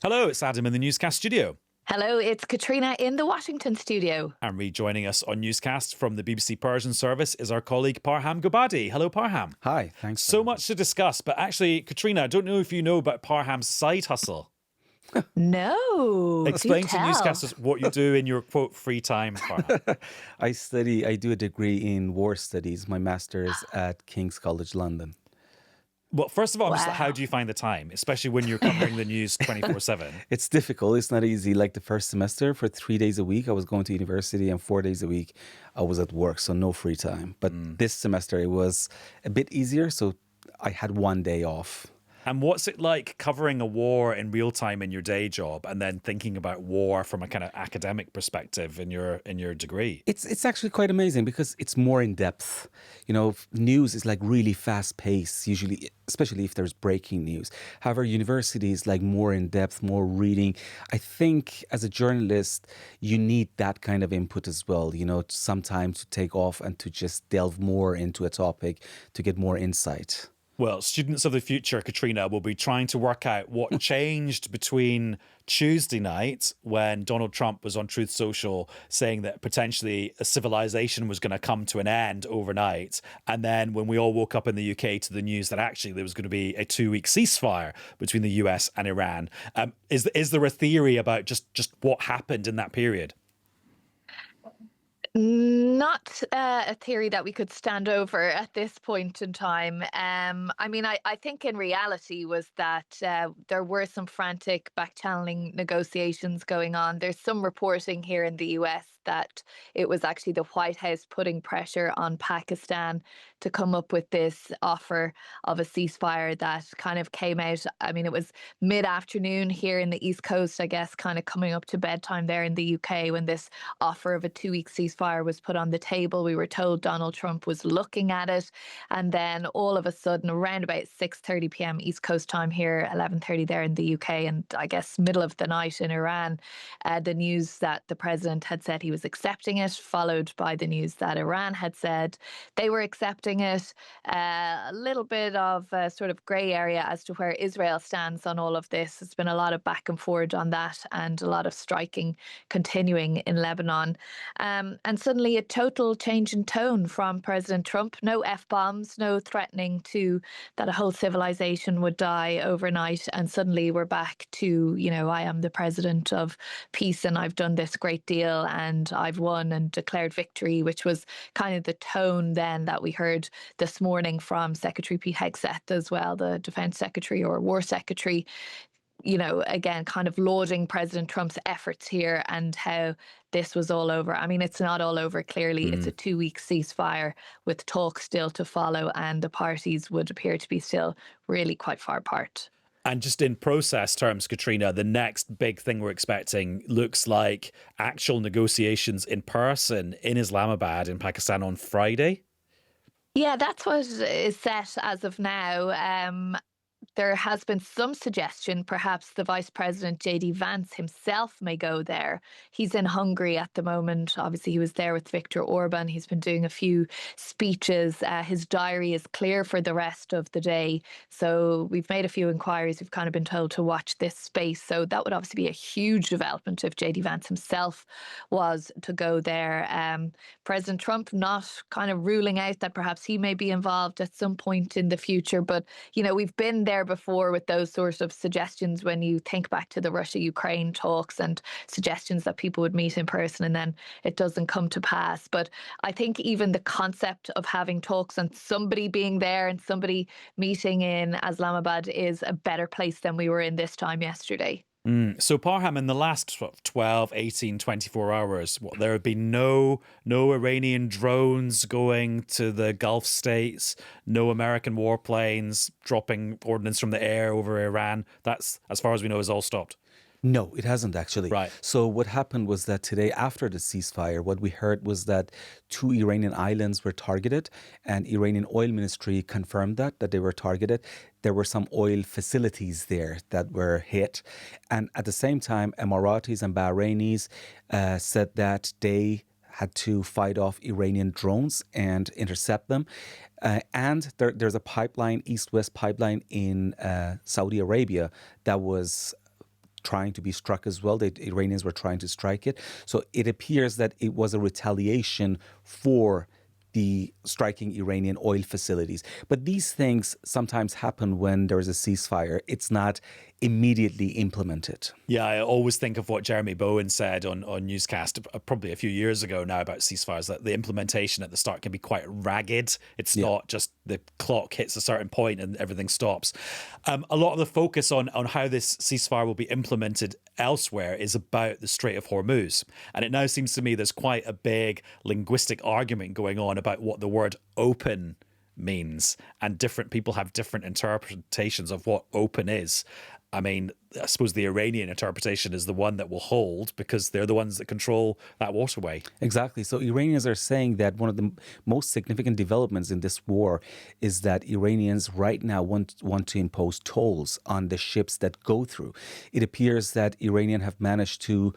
Hello, it's Adam in the Newscast studio. Hello, it's Caitríona in the Washington studio. And rejoining us on Newscast from the BBC Persian service is our colleague Parham Ghobadi. Hello, Parham. Hi, thanks. So much to discuss, but actually, Caitríona, I don't know if you know about Parham's side hustle. No, Explain do to tell. newscasters what you do in your, quote, free time, Parham. I do a degree in war studies, my master's at King's College London. Well, first of all, just Wow. how do you find the time, especially when you're covering the news 24/7? It's difficult, it's not easy. Like the first semester, for 3 days a week, I was going to university, and 4 days a week, I was at work, so no free time. But this semester, it was a bit easier, so I had 1 day off. And what's it like covering a war in real time in your day job and then thinking about war from a kind of academic perspective in your degree? It's actually quite amazing because it's more in depth. You know, news is like really fast paced, usually, especially if there's breaking news. However, university is like more in depth, more reading. I think as a journalist, you need that kind of input as well, you know, sometimes to take off and to just delve more into a topic to get more insight. Well, students of the future, Caitríona, will be trying to work out what changed between Tuesday night when Donald Trump was on Truth Social saying that potentially a civilization was going to come to an end overnight, and then when we all woke up in the UK to the news that actually there was going to be a 2-week ceasefire between the US and Iran. Is there a theory about just what happened in that period? Not a theory that we could stand over at this point in time. I think in reality was that there were some frantic back-channeling negotiations going on. There's some reporting here in the US that it was actually the White House putting pressure on Pakistan to come up with this offer of a ceasefire that kind of came out. I mean, it was mid-afternoon here in the East Coast, I guess, kind of coming up to bedtime there in the UK when this offer of a 2-week ceasefire was put on the table. We were told Donald Trump was looking at it. And then all of a sudden, around about 6:30 p.m. East Coast time here, 11:30 there in the UK, and I guess middle of the night in Iran, the news that the president had said he was accepting it, followed by the news that Iran had said they were accepting it. A little bit of a sort of grey area as to where Israel stands on all of this. There's been a lot of back and forth on that and a lot of striking continuing in Lebanon. And suddenly a total change in tone from President Trump. No F-bombs, no threatening to that a whole civilization would die overnight. And suddenly we're back to, I am the president of peace and I've done this great deal and I've won and declared victory, which was kind of the tone then that we heard this morning from Secretary Pete Hegseth as well, the Defense Secretary or War Secretary, again, kind of lauding President Trump's efforts here and how this was all over. I mean, it's not all over, clearly. It's a 2-week ceasefire with talks still to follow, and the parties would appear to be still really quite far apart. And just in process terms, Caitríona, the next big thing we're expecting looks like actual negotiations in person in Islamabad in Pakistan on Friday. Yeah, that's what is set as of now. There has been some suggestion perhaps the Vice President JD Vance himself may go there. He's in Hungary at the moment. Obviously, he was there with Viktor Orban. He's been doing a few speeches. His diary is clear for the rest of the day. So we've made a few inquiries. We've kind of been told to watch this space. So that would obviously be a huge development if JD Vance himself was to go there. President Trump not kind of ruling out that perhaps he may be involved at some point in the future. But, we've been there before with those sorts of suggestions when you think back to the Russia-Ukraine talks and suggestions that people would meet in person and then it doesn't come to pass. But I think even the concept of having talks and somebody being there and somebody meeting in Islamabad is a better place than we were in this time yesterday. So Parham, in the last 12, 18, 24 hours, there have been no Iranian drones going to the Gulf states, no American warplanes dropping ordnance from the air over Iran. That's, as far as we know, is all stopped. No, it hasn't actually. Right. So what happened was that today, after the ceasefire, what we heard was that 2 Iranian islands were targeted, and Iranian oil ministry confirmed that they were targeted. There were some oil facilities there that were hit. And at the same time, Emiratis and Bahrainis said that they had to fight off Iranian drones and intercept them. And there's a pipeline, east-west pipeline in Saudi Arabia that was trying to be struck as well. The Iranians were trying to strike it. So it appears that it was a retaliation for the striking Iranian oil facilities. But these things sometimes happen when there is a ceasefire. It's not immediately implemented. Yeah, I always think of what Jeremy Bowen said on Newscast probably a few years ago now about ceasefires, that the implementation at the start can be quite ragged. It's not just the clock hits a certain point and everything stops. A lot of the focus on how this ceasefire will be implemented elsewhere is about the Strait of Hormuz. And it now seems to me there's quite a big linguistic argument going on about what the word open means. And different people have different interpretations of what open is. I mean, I suppose the Iranian interpretation is the one that will hold because they're the ones that control that waterway. Exactly. So Iranians are saying that one of the most significant developments in this war is that Iranians right now want to impose tolls on the ships that go through. It appears that Iranians have managed to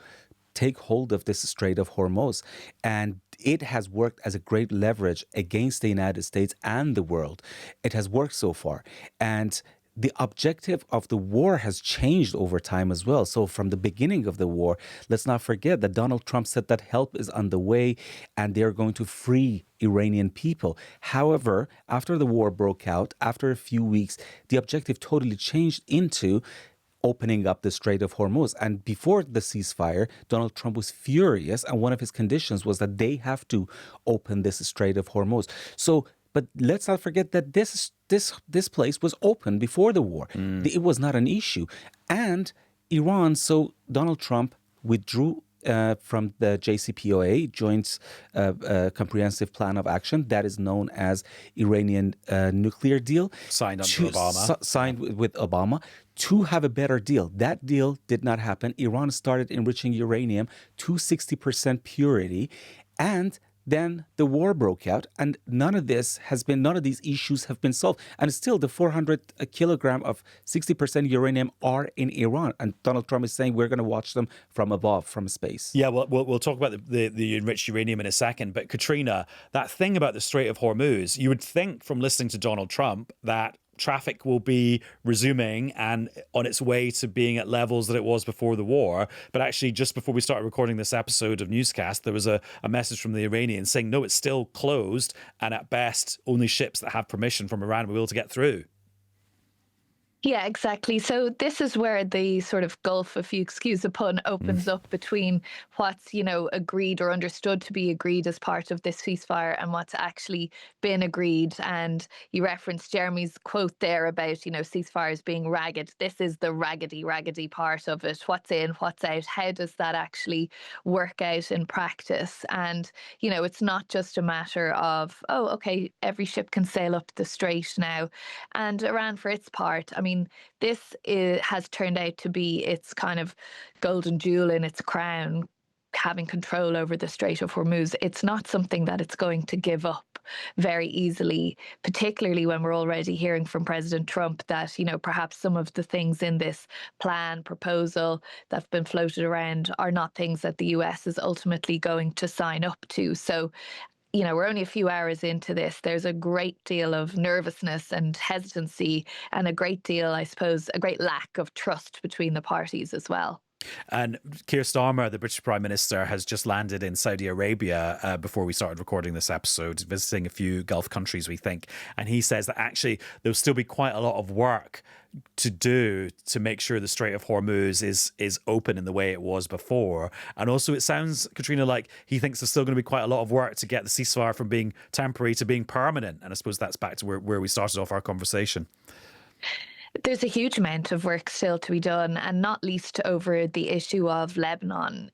take hold of this Strait of Hormuz, and it has worked as a great leverage against the United States and the world. It has worked so far. And the objective of the war has changed over time as well. So from the beginning of the war, let's not forget that Donald Trump said that help is on the way and they're going to free Iranian people. However, after the war broke out, after a few weeks, the objective totally changed into opening up the Strait of Hormuz. And before the ceasefire, Donald Trump was furious, and one of his conditions was that they have to open this Strait of Hormuz. So, but let's not forget that this place was open before the war. It was not an issue. And Iran, so Donald Trump withdrew from the JCPOA, Joint Comprehensive Plan of Action, that is known as Iranian nuclear deal. Signed under Obama. Signed with Obama to have a better deal. That deal did not happen. Iran started enriching uranium to 60% purity, and then the war broke out, and none of these issues have been solved. And still, the 400 kilogram of 60% uranium are in Iran. And Donald Trump is saying we're going to watch them from above, from space. Yeah, well, we'll talk about the enriched uranium in a second. But Caitríona, that thing about the Strait of Hormuz, you would think from listening to Donald Trump that traffic will be resuming and on its way to being at levels that it was before the war. But actually, just before we started recording this episode of Newscast, there was a message from the Iranians saying, no, it's still closed. And at best, only ships that have permission from Iran will be able to get through. Yeah, exactly. So this is where the sort of gulf, if you excuse the pun, opens up between what's, agreed or understood to be agreed as part of this ceasefire and what's actually been agreed. And you referenced Jeremy's quote there about, ceasefires being ragged. This is the raggedy part of it. What's in, what's out? How does that actually work out in practice? And, it's not just a matter of, oh, okay, every ship can sail up the strait now. And Iran, for its part, I mean, this has turned out to be its kind of golden jewel in its crown, having control over the Strait of Hormuz. It's not something that it's going to give up very easily, particularly when we're already hearing from President Trump that, perhaps some of the things in this proposal that's been floated around are not things that the US is ultimately going to sign up to. So we're only a few hours into this. There's a great deal of nervousness and hesitancy and a great lack of trust between the parties as well. And Keir Starmer, the British Prime Minister, has just landed in Saudi Arabia before we started recording this episode, visiting a few Gulf countries, we think. And he says that actually there'll still be quite a lot of work to do to make sure the Strait of Hormuz is open in the way it was before. And also it sounds, Caitríona, like he thinks there's still going to be quite a lot of work to get the ceasefire from being temporary to being permanent. And I suppose that's back to where we started off our conversation. There's a huge amount of work still to be done, and not least over the issue of Lebanon.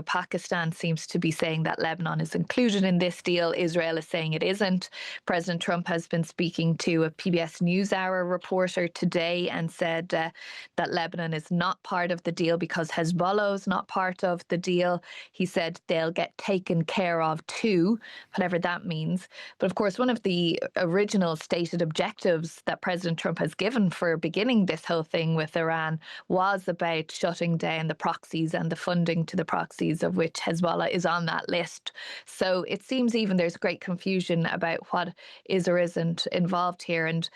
Pakistan seems to be saying that Lebanon is included in this deal. Israel is saying it isn't. President Trump has been speaking to a PBS NewsHour reporter today and said that Lebanon is not part of the deal because Hezbollah is not part of the deal. He said they'll get taken care of too, whatever that means. But of course, one of the original stated objectives that President Trump has given for beginning this whole thing with Iran was about shutting down the proxies and the funding to the proxies, of which Hezbollah is on that list. So it seems even there's great confusion about what is or isn't involved here. And,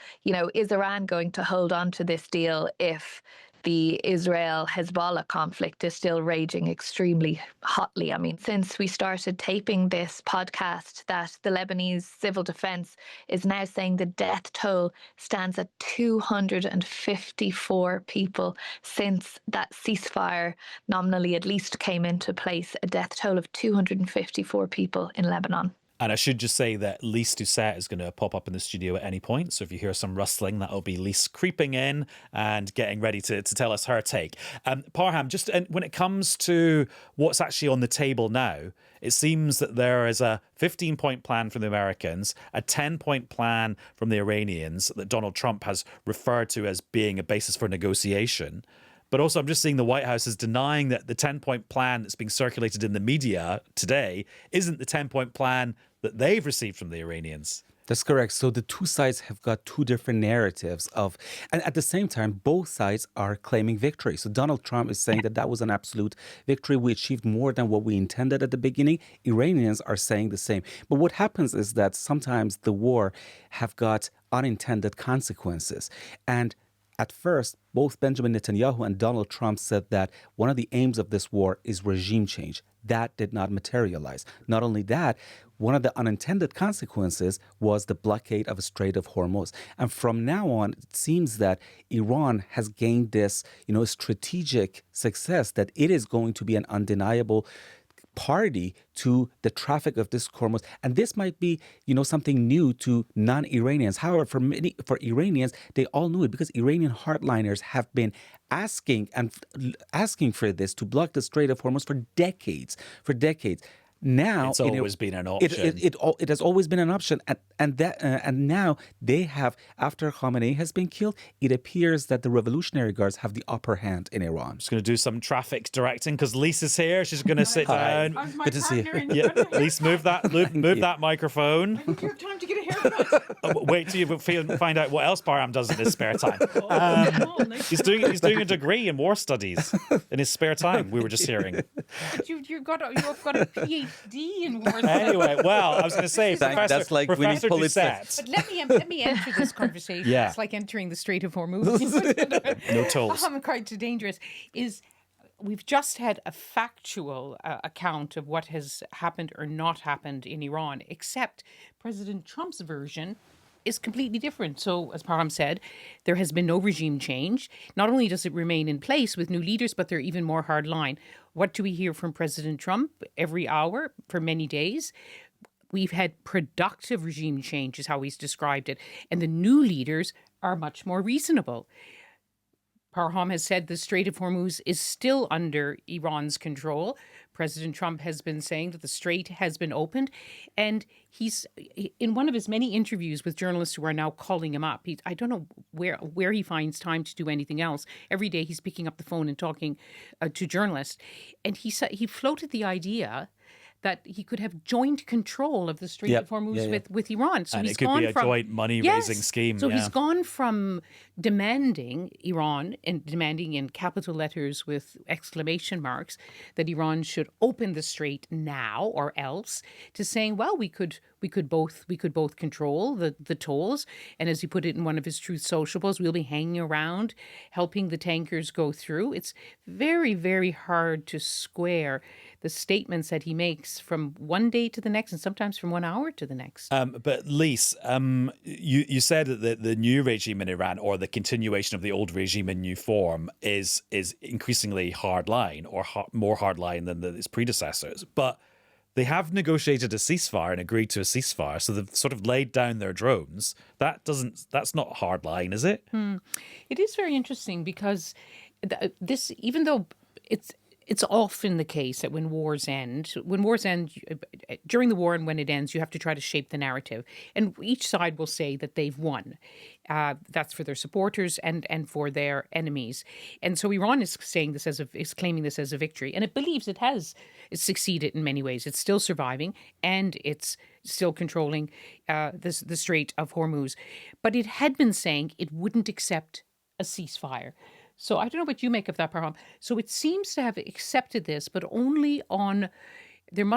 is Iran going to hold on to this deal if the Israel-Hezbollah conflict is still raging extremely hotly. I mean, since we started taping this podcast, that the Lebanese civil defence is now saying the death toll stands at 254 people since that ceasefire nominally at least came into place, a death toll of 254 people in Lebanon. And I should just say that Lyse Doucet is going to pop up in the studio at any point. So if you hear some rustling, that'll be Lyse creeping in and getting ready to tell us her take. Parham, just when it comes to what's actually on the table now, it seems that there is a 15-point plan from the Americans, a 10-point plan from the Iranians that Donald Trump has referred to as being a basis for negotiation. But also, I'm just seeing the White House is denying that the 10-point plan that's being circulated in the media today isn't the 10-point plan that they've received from the Iranians. That's correct. So the two sides have got two different narratives and at the same time, both sides are claiming victory. So Donald Trump is saying that was an absolute victory. We achieved more than what we intended at the beginning. Iranians are saying the same. But what happens is that sometimes the war have got unintended consequences. And at first, both Benjamin Netanyahu and Donald Trump said that one of the aims of this war is regime change. That did not materialize. Not only that, one of the unintended consequences was the blockade of the Strait of Hormuz. And from now on, it seems that Iran has gained this, strategic success that it is going to be an undeniable party to the traffic of this Hormuz. And this might be, something new to non-Iranians. However, for Iranians, they all knew it because Iranian hardliners have been asking for this to block the Strait of Hormuz for decades. Now it's always been an option. It has always been an option, and now they have, after Khamenei has been killed, it appears that the Revolutionary Guards have the upper hand in Iran. I'm just going to do some traffic directing because Lyse here. She's going to sit down. Good to see you. Yeah, Lyse, move that microphone. I need your time to get a haircut. Wait till you find out what else Parham does in his spare time. He's doing a degree in war studies in his spare time. We were just hearing. You've got a PhD in war studies. Anyway, well, I was going to say, Professor Doucet. But let me enter this conversation. Yeah. It's like entering the Strait of Hormuz. No tolls. Quite too dangerous. We've just had a factual account of what has happened or not happened in Iran, except President Trump's version is completely different. So, as Parham said, there has been no regime change. Not only does it remain in place with new leaders, but they're even more hardline. What do we hear from President Trump every hour for many days? We've had productive regime change, is how he's described it. And the new leaders are much more reasonable. Parham has said the Strait of Hormuz is still under Iran's control. President Trump has been saying that the strait has been opened. And he's, in one of his many interviews with journalists who are now calling him up, I don't know where he finds time to do anything else. Every day he's picking up the phone and talking to journalists. And he floated the idea that he could have joint control of the Strait of Hormuz with Iran. So and he's it could be a joint money-raising scheme. So he's gone from demanding Iran, and demanding in capital letters with exclamation marks, that Iran should open the strait now or else, to saying, well, we could both control the tolls, and as he put it in one of his Truth Sociables, we'll be hanging around helping the tankers go through. It's very, very hard to square the statements that he makes from one day to the next, and sometimes from 1 hour to the next. But Lyse, you said that the new regime in Iran, or the continuation of the old regime in new form, is increasingly hardline, or more hardline than its predecessors. But they have negotiated a ceasefire and agreed to a ceasefire, so they've sort of laid down their drones. That's not hardline, is it? It is very interesting because this, even though it's often the case that when wars end, during the war and when it ends, you have to try to shape the narrative. And each side will say that they've won. That's for their supporters and for their enemies. And so Iran is saying this is claiming this as a victory. And it believes it's succeeded in many ways. It's still surviving, and it's still controlling the Strait of Hormuz. But it had been saying it wouldn't accept a ceasefire. So I don't know what you make of that, Parham. So it seems to have accepted this, but only on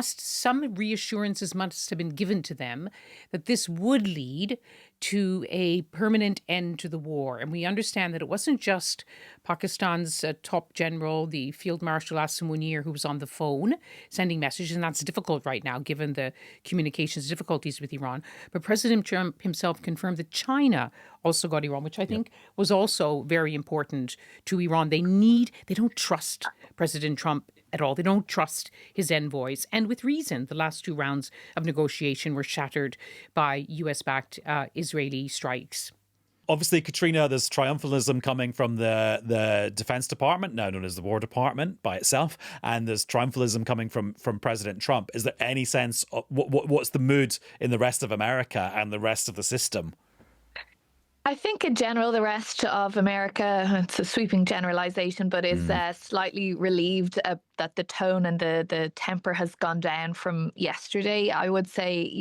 some reassurances must have been given to them that this would lead to a permanent end to the war. And we understand that it wasn't just Pakistan's top general, the Field Marshal Asim Munir, who was on the phone sending messages, and that's difficult right now given the communications difficulties with Iran. But President Trump himself confirmed that China also got Iran, which I think was also very important to Iran. They don't trust President Trump at all. They don't trust his envoys. And with reason, the last two rounds of negotiation were shattered by US-backed Israeli strikes. Obviously, Caitríona, there's triumphalism coming from the Defense Department, now known as the War Department by itself, and there's triumphalism coming from President Trump. Is there any sense of what's the mood in the rest of America and the rest of the system? I think in general, the rest of America, it's a sweeping generalization, but is slightly relieved that the tone and the temper has gone down from yesterday. I would say,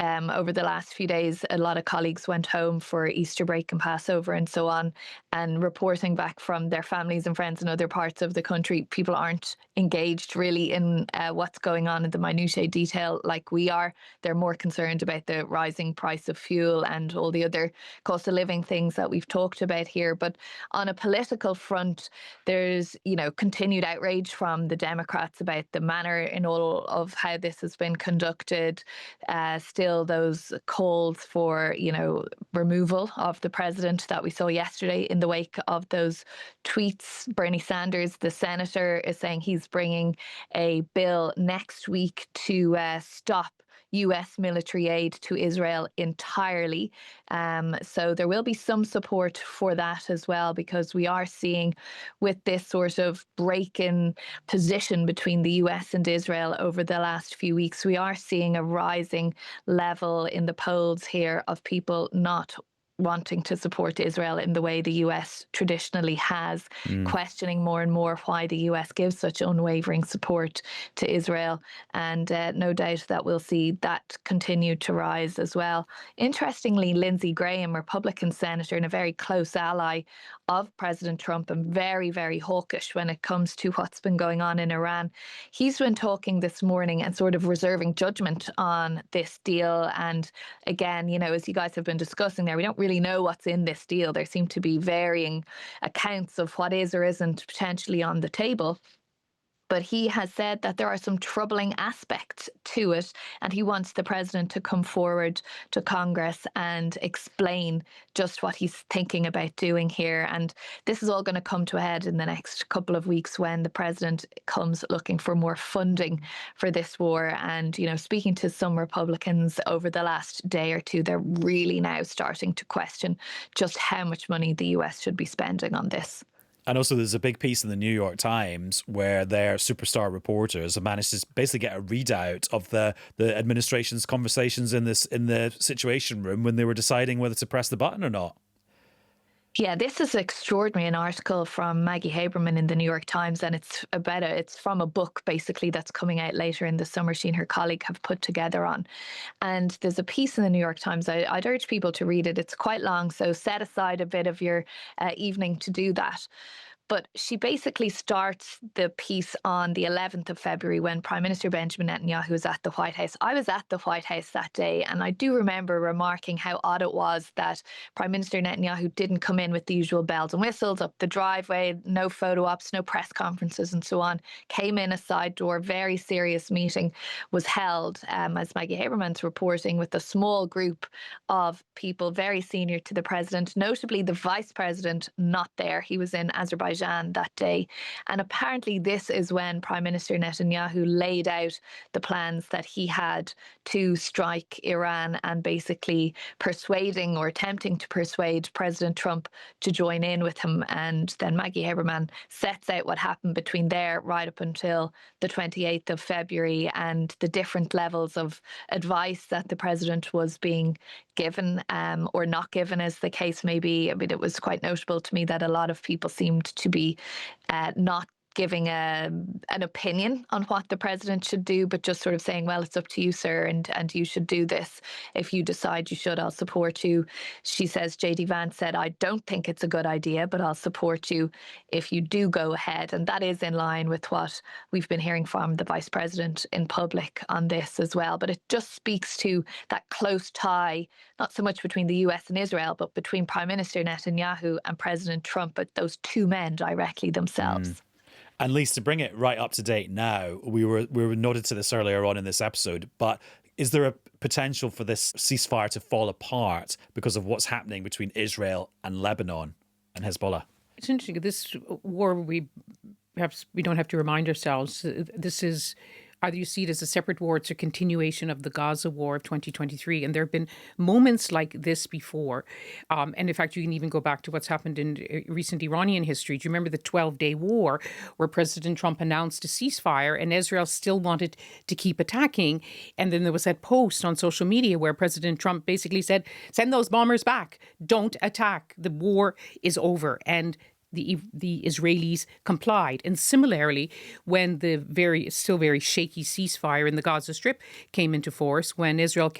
over the last few days, a lot of colleagues went home for Easter break and Passover and so on, and reporting back from their families and friends in other parts of the country, people aren't engaged really in what's going on in the minutiae detail like we are. They're more concerned about the rising price of fuel and all the other cost of living things that we've talked about here. But on a political front, there's, continued outrage from the Democrats about the manner in all of how this has been conducted. Still those calls for, removal of the president that we saw yesterday in the wake of those tweets. Bernie Sanders, the senator, is saying he's bringing a bill next week to stop US military aid to Israel entirely. So there will be some support for that as well, because we are seeing, with this sort of break in position between the US and Israel over the last few weeks, we are seeing a rising level in the polls here of people not wanting to support Israel in the way the US traditionally has, questioning more and more why the US gives such unwavering support to Israel. And no doubt that we'll see that continue to rise as well. Interestingly, Lindsey Graham, Republican senator and a very close ally of President Trump, and very, very hawkish when it comes to what's been going on in Iran, he's been talking this morning and sort of reserving judgment on this deal. And again, as you guys have been discussing there, we don't really know what's in this deal. There seem to be varying accounts of what is or isn't potentially on the table. But he has said that there are some troubling aspects to it, and he wants the president to come forward to Congress and explain just what he's thinking about doing here. And this is all going to come to a head in the next couple of weeks when the president comes looking for more funding for this war. And, speaking to some Republicans over the last day or two, they're really now starting to question just how much money the US should be spending on this. And also there's a big piece in the New York Times where their superstar reporters have managed to basically get a readout of the administration's conversations in the Situation Room when they were deciding whether to press the button or not. Yeah, this is extraordinary, an article from Maggie Haberman in the New York Times, and it's from a book basically that's coming out later in the summer she and her colleague have put together on. And there's a piece in the New York Times, I'd urge people to read it. It's quite long, so set aside a bit of your evening to do that. But she basically starts the piece on the 11th of February when Prime Minister Benjamin Netanyahu was at the White House. I was at the White House that day, and I do remember remarking how odd it was that Prime Minister Netanyahu didn't come in with the usual bells and whistles up the driveway, no photo ops, no press conferences and so on. Came in a side door, very serious meeting was held, as Maggie Haberman's reporting, with a small group of people very senior to the president, notably the vice president not there. He was in Azerbaijan that day. And apparently this is when Prime Minister Netanyahu laid out the plans that he had to strike Iran, and basically persuading or attempting to persuade President Trump to join in with him. And then Maggie Haberman sets out what happened between there right up until the 28th of February and the different levels of advice that the president was being given or not given, as the case may be. I mean, it was quite notable to me that a lot of people seemed to be not giving an opinion on what the president should do, but just sort of saying, well, it's up to you, sir, and you should do this. If you decide you should, I'll support you. She says, JD Vance said, I don't think it's a good idea, but I'll support you if you do go ahead. And that is in line with what we've been hearing from the vice president in public on this as well. But it just speaks to that close tie, not so much between the US and Israel, but between Prime Minister Netanyahu and President Trump, but those two men directly themselves. And Lyse, to bring it right up to date now, we were noted to this earlier on in this episode, but is there a potential for this ceasefire to fall apart because of what's happening between Israel and Lebanon and Hezbollah? It's interesting. This war, perhaps we don't have to remind ourselves, this is either you see it as a separate war, it's a continuation of the Gaza war of 2023. And there have been moments like this before. And in fact, you can even go back to what's happened in recent Iranian history. Do you remember the 12-day war where President Trump announced a ceasefire and Israel still wanted to keep attacking? And then there was that post on social media where President Trump basically said, send those bombers back. Don't attack. The war is over. And the Israelis complied. And similarly, when the still very shaky ceasefire in the Gaza Strip came into force, when Israel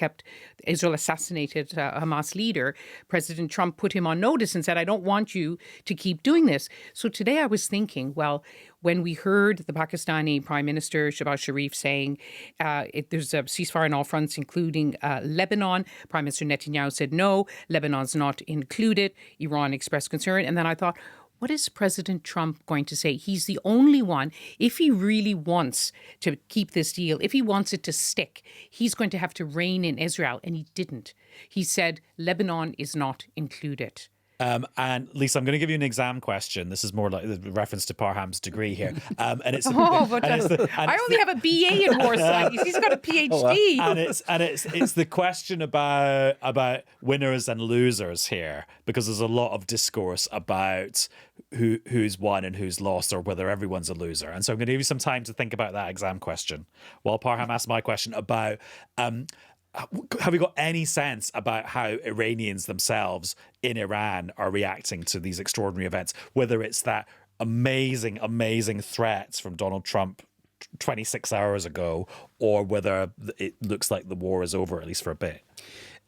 assassinated a Hamas leader, President Trump put him on notice and said, I don't want you to keep doing this. So today I was thinking, well, when we heard the Pakistani Prime Minister Shehbaz Sharif saying there's a ceasefire on all fronts, including Lebanon, Prime Minister Netanyahu said no, Lebanon's not included. Iran expressed concern. And then I thought, what is President Trump going to say? He's the only one, if he really wants to keep this deal, if he wants it to stick, he's going to have to rein in Israel. And he didn't. He said Lebanon is not included. And Lyse, I'm going to give you an exam question. This is more like the reference to Parham's degree here. And it's I only have a BA in war studies. He's got a PhD. And it's the question about winners and losers here, because there's a lot of discourse about who's won and who's lost, or whether everyone's a loser. And so I'm going to give you some time to think about that exam question while Parham asks my question about have you got any sense about how Iranians themselves in Iran are reacting to these extraordinary events? Whether it's that amazing threats from Donald Trump 26 hours ago, or whether it looks like the war is over, at least for a bit.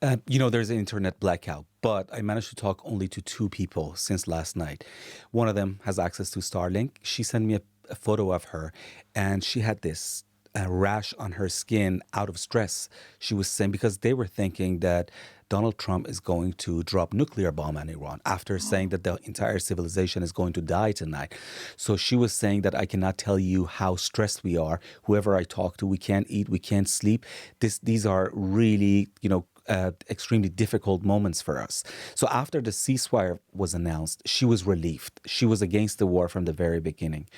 There's an internet blackout, but I managed to talk only to two people since last night. One of them has access to Starlink. She sent me a photo of her, and she had this a rash on her skin out of stress. She was saying, because they were thinking that Donald Trump is going to drop nuclear bomb on Iran after saying that the entire civilization is going to die tonight. So she was saying that I cannot tell you how stressed we are. Whoever I talk to, we can't eat, we can't sleep. These are really, extremely difficult moments for us. So after the ceasefire was announced, she was relieved. She was against the war from the very beginning.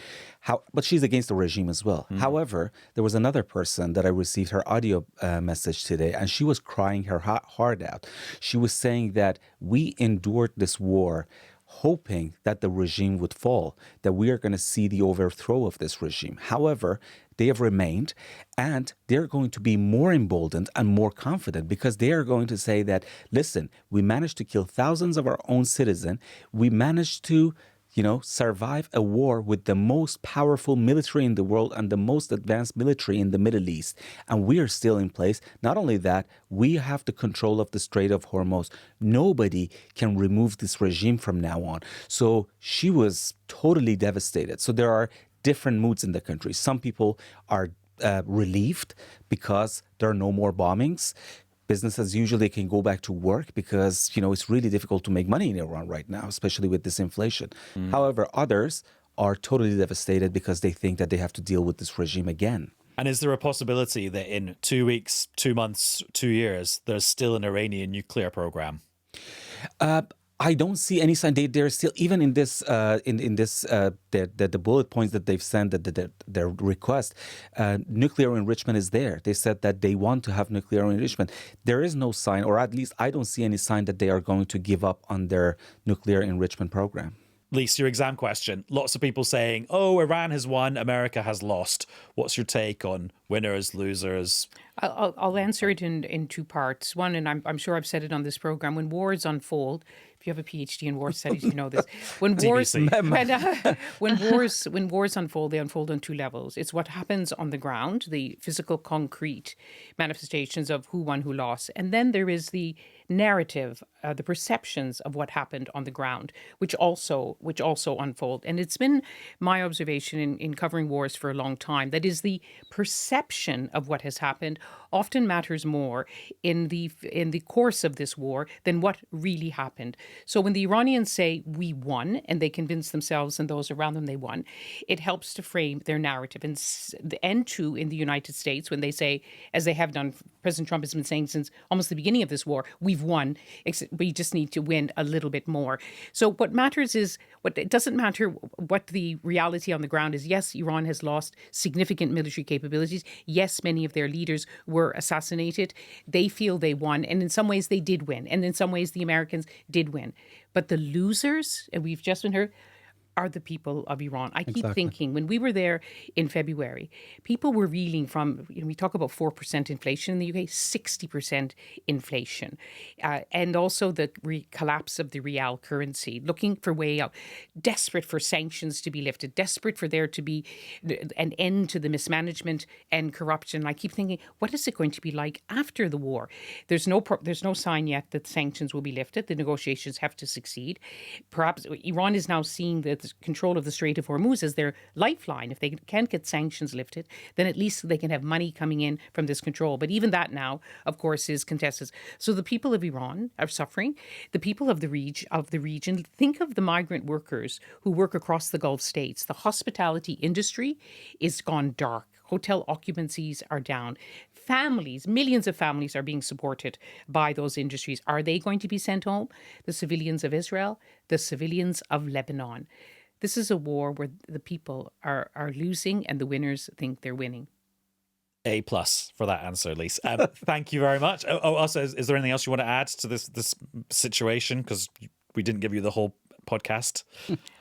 But she's against the regime as well. However, there was another person that I received her audio message today, and she was crying her heart out. She was saying that we endured this war hoping that the regime would fall, that we are going to see the overthrow of this regime. However, they have remained, and they're going to be more emboldened and more confident, because they are going to say that, listen, we managed to kill thousands of our own citizens. We managed to survive a war with the most powerful military in the world and the most advanced military in the Middle East. And we are still in place. Not only that, we have the control of the Strait of Hormuz. Nobody can remove this regime from now on. So she was totally devastated. So there are different moods in the country. Some people are relieved because there are no more bombings. Business as usual, they can go back to work because, it's really difficult to make money in Iran right now, especially with this inflation. However, others are totally devastated because they think that they have to deal with this regime again. And is there a possibility that in 2 weeks, 2 months, 2 years, there's still an Iranian nuclear program? I don't see any sign. They're still, even in this, the bullet points that they've sent, their request, nuclear enrichment is there. They said that they want to have nuclear enrichment. There is no sign, or at least I don't see any sign that they are going to give up on their nuclear enrichment program. Lyse, your exam question. Lots of people saying, Iran has won, America has lost. What's your take on winners, losers? I'll answer it in two parts. One, and I'm sure I've said it on this program, when wars unfold, If you have a PhD in war studies, you know this. When TBC. when wars unfold, they unfold on two levels. It's what happens on the ground, the physical, concrete manifestations of who won, who lost, and then there is the narrative, the perceptions of what happened on the ground, which also unfold. And it's been my observation in covering wars for a long time that is the perception of what has happened often matters more in the course of this war than what really happened. So when the Iranians say we won and they convince themselves and those around them they won, it helps to frame their narrative. And too, in the United States, when they say, as they have done, President Trump has been saying since almost the beginning of this war, we've won, we just need to win a little bit more. So what matters is, it doesn't matter what the reality on the ground is. Yes, Iran has lost significant military capabilities. Yes, many of their leaders were assassinated. They feel they won, and in some ways they did win, and in some ways the Americans did win. But the losers, and we've just been heard, are the people of Iran. I keep thinking, when we were there in February, people were reeling from, we talk about 4% inflation in the UK, 60% inflation. And also the collapse of the real currency, looking for way out, desperate for sanctions to be lifted, desperate for there to be an end to the mismanagement and corruption. I keep thinking, what is it going to be like after the war? There's no sign yet that sanctions will be lifted. The negotiations have to succeed. Perhaps Iran is now seeing that control of the Strait of Hormuz as their lifeline. If they can't get sanctions lifted, then at least they can have money coming in from this control. But even that now, of course, is contested. So the people of Iran are suffering. The people of the region, think of the migrant workers who work across the Gulf states. The hospitality industry is gone dark. Hotel occupancies are down. Families, millions of families are being supported by those industries. Are they going to be sent home? The civilians of Israel, the civilians of Lebanon. This is a war where the people are losing and the winners think they're winning. A+ for that answer, Lyse. Thank you very much. Also, is there anything else you want to add to this situation? Because we didn't give you the whole podcast.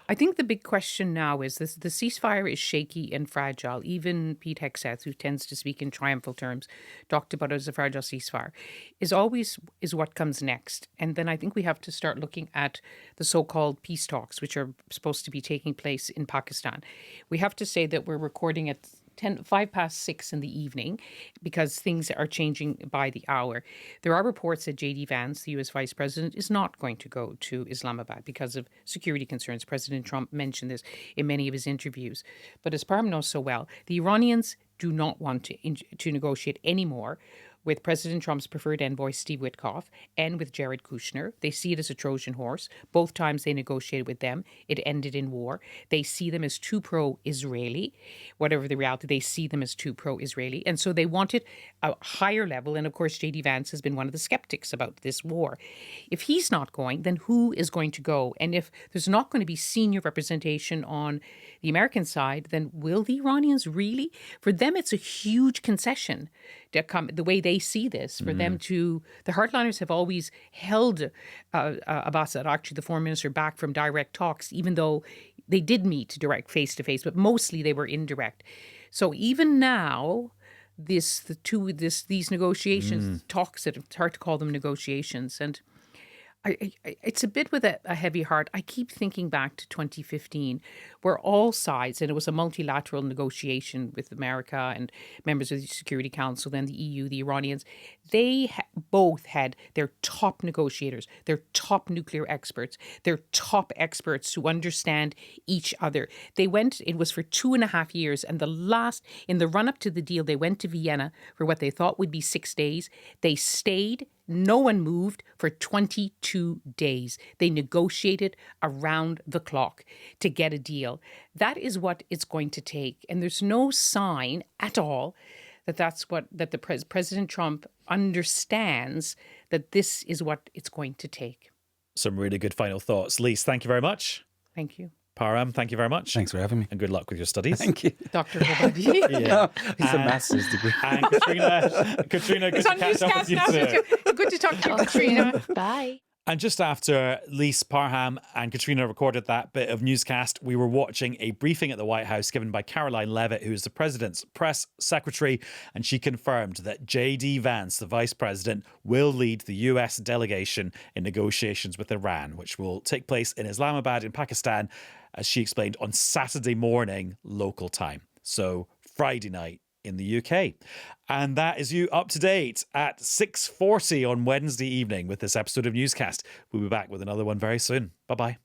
I think the big question now is this: the ceasefire is shaky and fragile. Even Pete Hegseth, who tends to speak in triumphal terms, talked about it as a fragile ceasefire, is what comes next. And then I think we have to start looking at the so-called peace talks, which are supposed to be taking place in Pakistan. We have to say that we're recording at 6:05 in the evening because things are changing by the hour. There are reports that JD Vance, the US Vice President, is not going to go to Islamabad because of security concerns. President Trump mentioned this in many of his interviews. But as Parham knows so well, the Iranians do not want to negotiate anymore with President Trump's preferred envoy, Steve Witkoff, and with Jared Kushner. They see it as a Trojan horse. Both times they negotiated with them, it ended in war. They see them as too pro-Israeli. Whatever the reality, they see them as too pro-Israeli. And so they wanted a higher level. And of course, JD Vance has been one of the skeptics about this war. If he's not going, then who is going to go? And if there's not going to be senior representation on the American side, then will the Iranians really? For them, it's a huge concession to come, the way they see this, for them to, the hardliners have always held Abbas Araghchi, the foreign minister, back from direct talks, even though they did meet direct face-to-face, but mostly they were indirect. So even now, these negotiations, talks, that it's hard to call them negotiations, and it's a bit with a heavy heart. I keep thinking back to 2015, where all sides, and it was a multilateral negotiation with America and members of the Security Council, then the EU, the Iranians, they both had their top negotiators, their top nuclear experts, their top experts who understand each other. They went, it was for 2.5 years, and in the run-up to the deal, they went to Vienna for what they thought would be 6 days. They stayed. No one moved for 22 days. They negotiated around the clock to get a deal. That is what it's going to take. And there's no sign at all that President Trump understands that this is what it's going to take. Some really good final thoughts. Lyse, thank you very much. Thank you. Parham, thank you very much. Thanks for having me. And good luck with your studies. Thank you. Dr. Ghobadi. Yeah. It's a master's degree. And Caitríona, good It's to on catch up Newscast with you now. too. Good to talk to you, Caitríona. Bye. And just after Lyse, Parham and Caitríona recorded that bit of newscast, we were watching a briefing at the White House given by Caroline Leavitt, who is the president's press secretary, and she confirmed that JD Vance, the vice president, will lead the US delegation in negotiations with Iran, which will take place in Islamabad in Pakistan, as she explained, on Saturday morning local time. So Friday night in the UK. And that is you up to date at 6:40 on Wednesday evening with this episode of Newscast. We'll be back with another one very soon. Bye-bye.